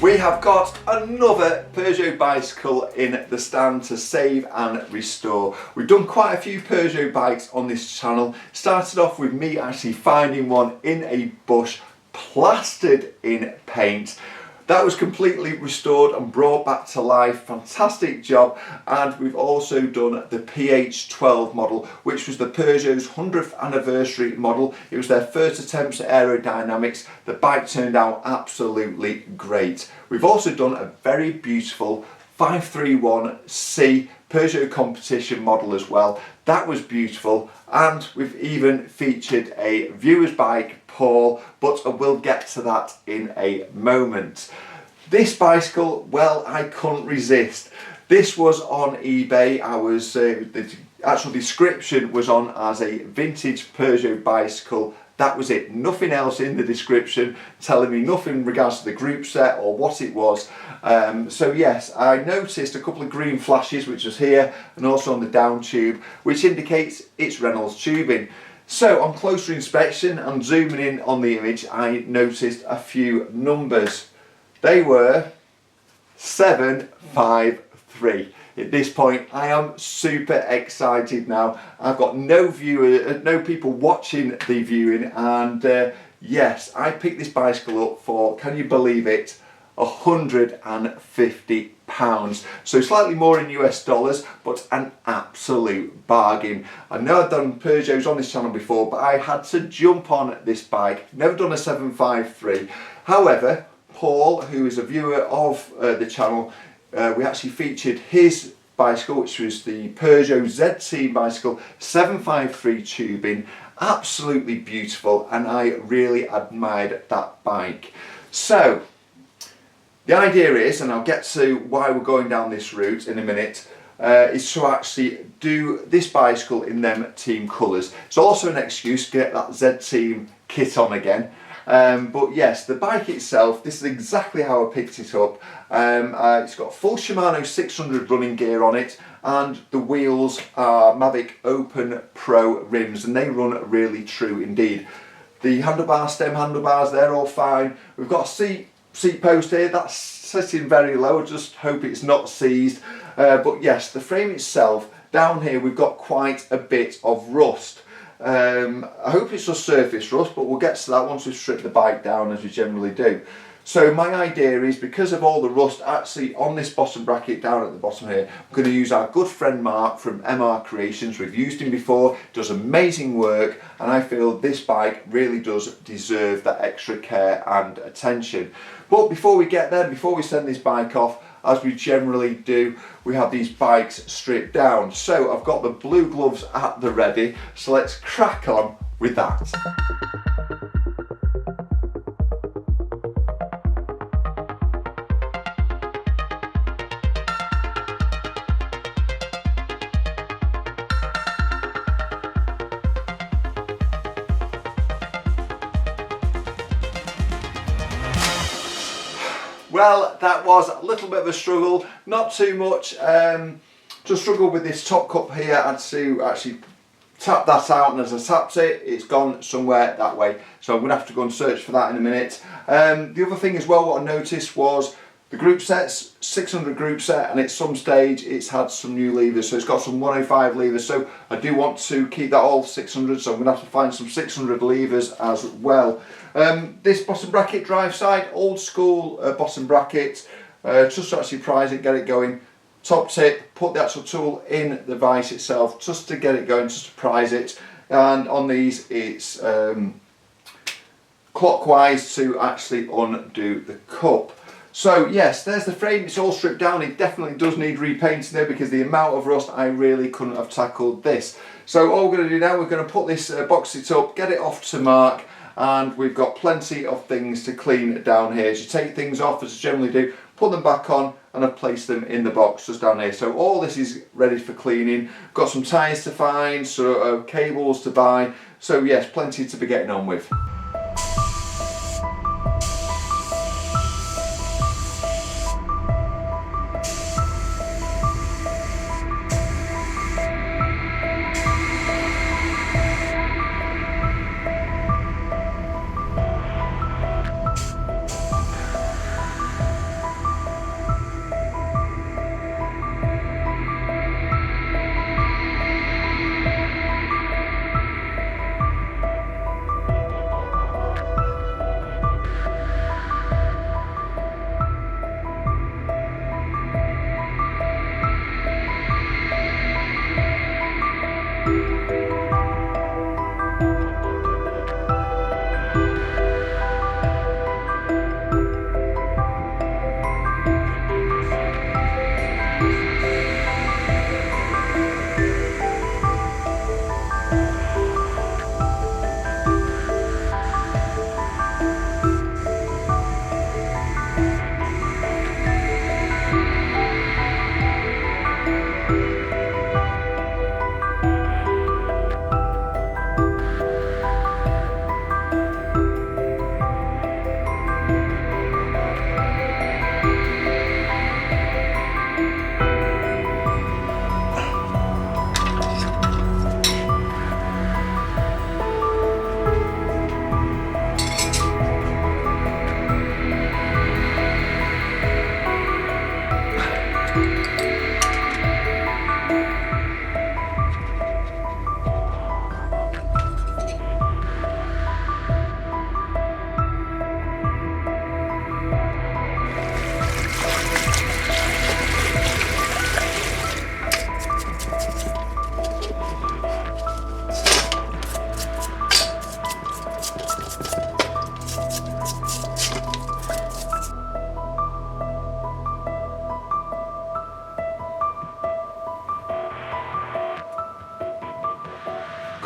We have got another Peugeot bicycle in the stand to save and restore. We've done quite a few Peugeot bikes on this channel. Started off with me actually finding one in a bush, plastered in paint. That was completely restored and brought back to life. Fantastic job. And we've also done the PH12 model, which was the Peugeot's 100th anniversary model. It was their first attempt at aerodynamics. The bike turned out absolutely great. We've also done a very beautiful 531C Peugeot competition model as well. That was beautiful, and we've even featured a viewer's bike, Paul, but we'll get to that in a moment. This bicycle, well, I couldn't resist. This was on eBay. The actual description was on as a vintage Peugeot bicycle. That was it, nothing else in the description telling me nothing in regards to the group set or what it was. So yes, I noticed a couple of green flashes, which was here and also on the down tube, which indicates it's Reynolds tubing. So on closer inspection and zooming in on the image, I noticed a few numbers. They were 753. At this point, I am super excited now. I've got no people watching the viewing, and yes, I picked this bicycle up for, can you believe it, £150. So slightly more in US dollars, but an absolute bargain. I know I've done Peugeots on this channel before, but I had to jump on this bike. Never done a 753. However, Paul, who is a viewer of the channel, we actually featured his bicycle, which was the Peugeot ZT bicycle, 753 tubing, absolutely beautiful, and I really admired that bike. So the idea is, and I'll get to why we're going down this route in a minute, is to actually do this bicycle in them team colours. It's also an excuse to get that Z Team kit on again. But yes, the bike itself, this is exactly how I picked it up. It's got full Shimano 600 running gear on it, and the wheels are Mavic Open Pro rims, and they run really true indeed. The handlebars, stem handlebars, they're all fine. We've got a seat post here, that's sitting very low, just hope it's not seized. But yes, the frame itself, down here we've got quite a bit of rust. I hope it's just surface rust, but we'll get to that once we've stripped the bike down, as we generally do. So my idea is, because of all the rust actually on this bottom bracket down at the bottom here, I'm going to use our good friend Mark from MRCreations. We've used him before, does amazing work, and I feel this bike really does deserve that extra care and attention. But before we get there, before we send this bike off, as we generally do, we have these bikes stripped down. So I've got the blue gloves at the ready, so let's crack on with that. Well, that was a little bit of a struggle, not too much. Just struggled with this top cup here. I had to actually tap that out, and as I tapped it, it's gone somewhere that way. So I'm going to have to go and search for that in a minute. The other thing as well, what I noticed was the group set's 600 group set, and at some stage it's had some new levers, so it's got some 105 levers, so I do want to keep that all 600, so I'm going to have to find some 600 levers as well. This bottom bracket drive side, old school bottom bracket, just to actually prise it, get it going. Top tip, put the actual tool in the vise itself just to get it going, just to prise it, and on these it's clockwise to actually undo the cup. So yes, there's the frame, it's all stripped down. It definitely does need repainting though, because the amount of rust, I really couldn't have tackled this. So all we're going to do now, we're going to put this, box it up, get it off to Mark, and we've got plenty of things to clean down here. As you take things off, as you generally do, put them back on, and I've placed them in the box just down here. So all this is ready for cleaning. Got some tyres to find, so cables to buy. So yes, plenty to be getting on with.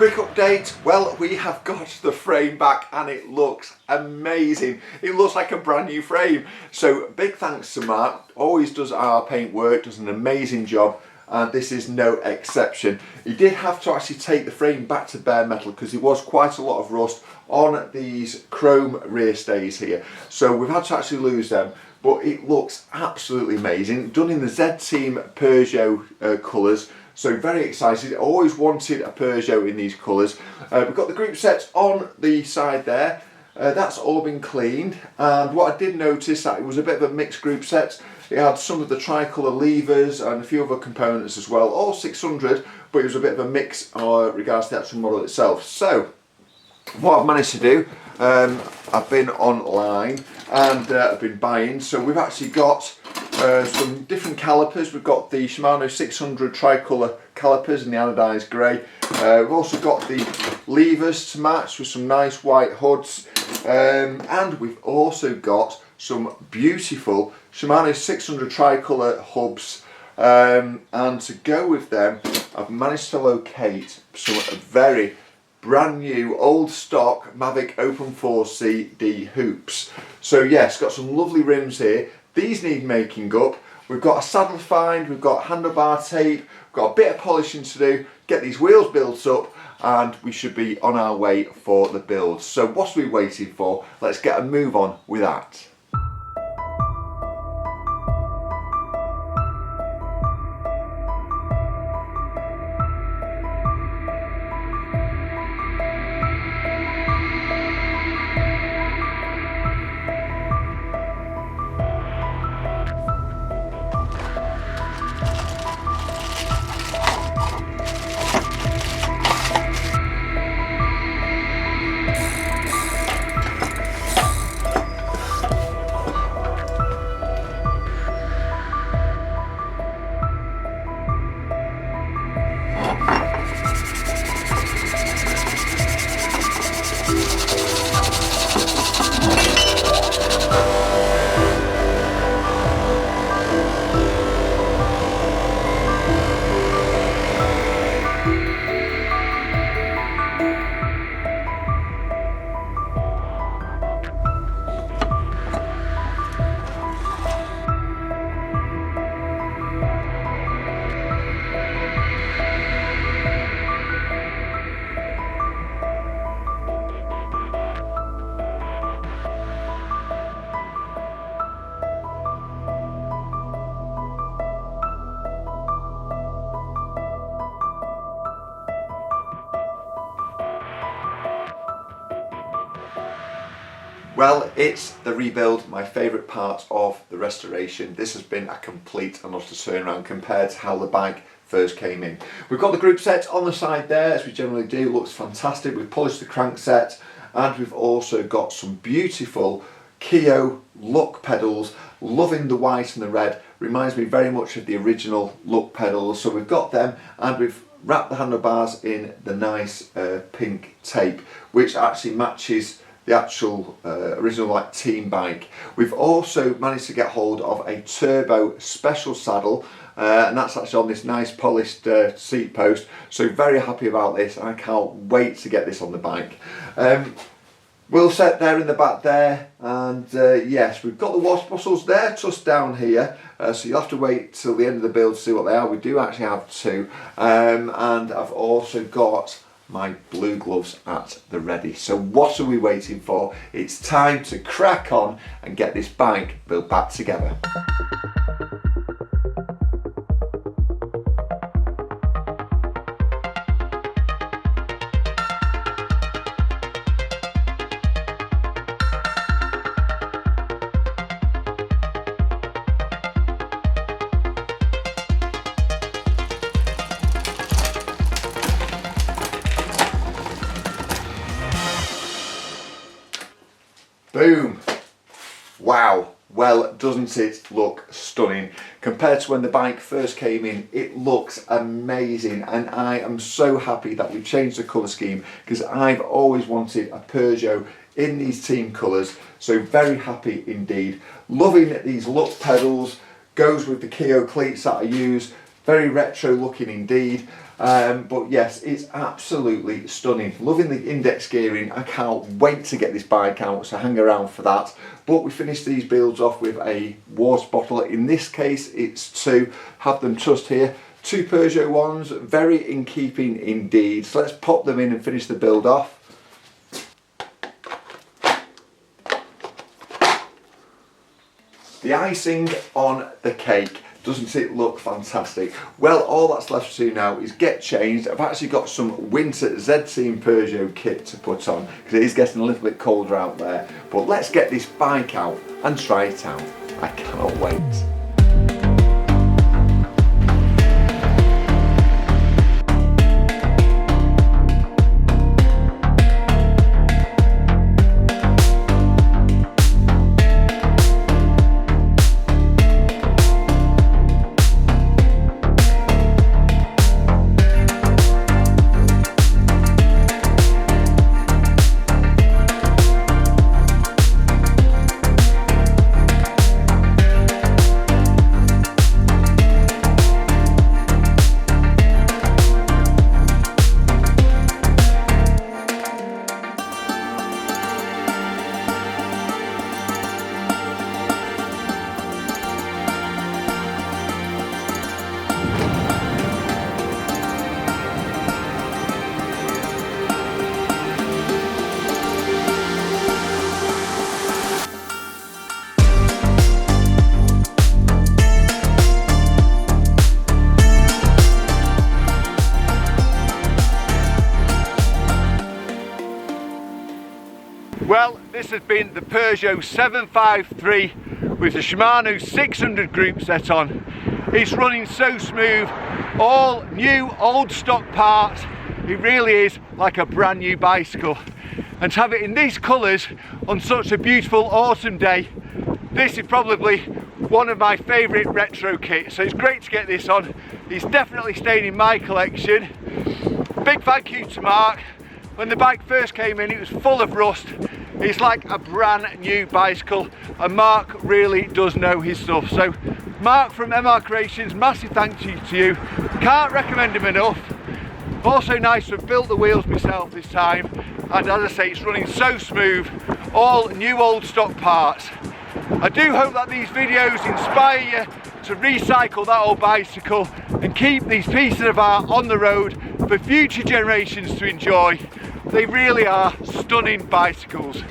Quick update, well, we have got the frame back and it looks amazing. It looks like a brand new frame. So big thanks to Mark, always does our paint work, does an amazing job, and this is no exception. He did have to actually take the frame back to bare metal because there was quite a lot of rust on these chrome rear stays here. So we've had to actually lose them, but it looks absolutely amazing. Done in the Z-Team Peugeot colours. So very excited, always wanted a Peugeot in these colours. We've got the group sets on the side there. That's all been cleaned, and what I did notice that it was a bit of a mixed group set. It had some of the tricolour levers and a few other components as well, all 600, but it was a bit of a mix regards to the actual model itself. So what I've managed to do, I've been online and I've been buying, so we've actually got some different calipers. We've got the Shimano 600 tricolour calipers in the anodised grey. We've also got the levers to match with some nice white hoods, and we've also got some beautiful Shimano 600 tricolour hubs, and to go with them I've managed to locate some very brand new old stock Mavic Open 4CD hoops. So yes, got some lovely rims here. These need making up. We've got a saddle find, we've got handlebar tape, we've got a bit of polishing to do, get these wheels built up, and we should be on our way for the build. So what are we waiting for? Let's get a move on with that. Well, it's the rebuild, my favourite part of the restoration. This has been a complete and utter turnaround compared to how the bike first came in. We've got the group set on the side there, as we generally do. Looks fantastic. We've polished the crank set, and we've also got some beautiful Peugeot look pedals. Loving the white and the red. Reminds me very much of the original look pedals. So we've got them, and we've wrapped the handlebars in the nice pink tape, which actually matches the actual original like team bike. We've also managed to get hold of a turbo special saddle, and that's actually on this nice polished seat post. So very happy about this, and I can't wait to get this on the bike. Wheel set there in the back there, and yes, we've got the wash bottles there tussed down here, so you'll have to wait till the end of the build to see what they are. We do actually have two, and I've also got my blue gloves at the ready. So what are we waiting for? It's time to crack on and get this bike built back together. Boom! Wow! Well, doesn't it look stunning? Compared to when the bike first came in, it looks amazing, and I am so happy that we've changed the colour scheme because I've always wanted a Peugeot in these team colours, so very happy indeed. Loving these look pedals, goes with the Peugeot cleats that I use, very retro looking indeed. But yes, it's absolutely stunning. Loving the index gearing. I can't wait to get this bike out, so hang around for that. But we finished these builds off with a water bottle. In this case, it's 2. Have them trussed here. 2 Peugeot ones, very in keeping indeed. So let's pop them in and finish the build off. The icing on the cake. Doesn't it look fantastic? Well, all that's left to do now is get changed. I've actually got some winter ZC Peugeot kit to put on because it is getting a little bit colder out there. But let's get this bike out and try it out. I cannot wait. Well, this has been the Peugeot 753 with the Shimano 600 group set on. It's running so smooth, all new old stock parts. It really is like a brand new bicycle. And to have it in these colours on such a beautiful autumn day, this is probably one of my favourite retro kits. So it's great to get this on. It's definitely staying in my collection. Big thank you to Mark. When the bike first came in, it was full of rust. It's like a brand new bicycle, and Mark really does know his stuff. So Mark from MRCreations, massive thank you to you. Can't recommend him enough. Also nice to have built the wheels myself this time, and as I say, it's running so smooth, all new old stock parts. I do hope that these videos inspire you to recycle that old bicycle and keep these pieces of art on the road for future generations to enjoy. They really are stunning bicycles.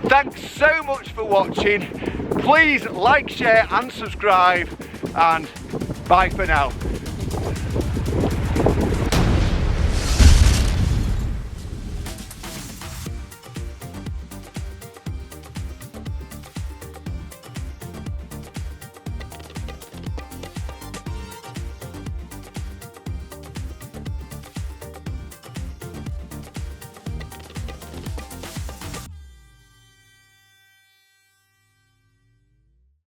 Thanks so much for watching. Please like, share and subscribe, and bye for now.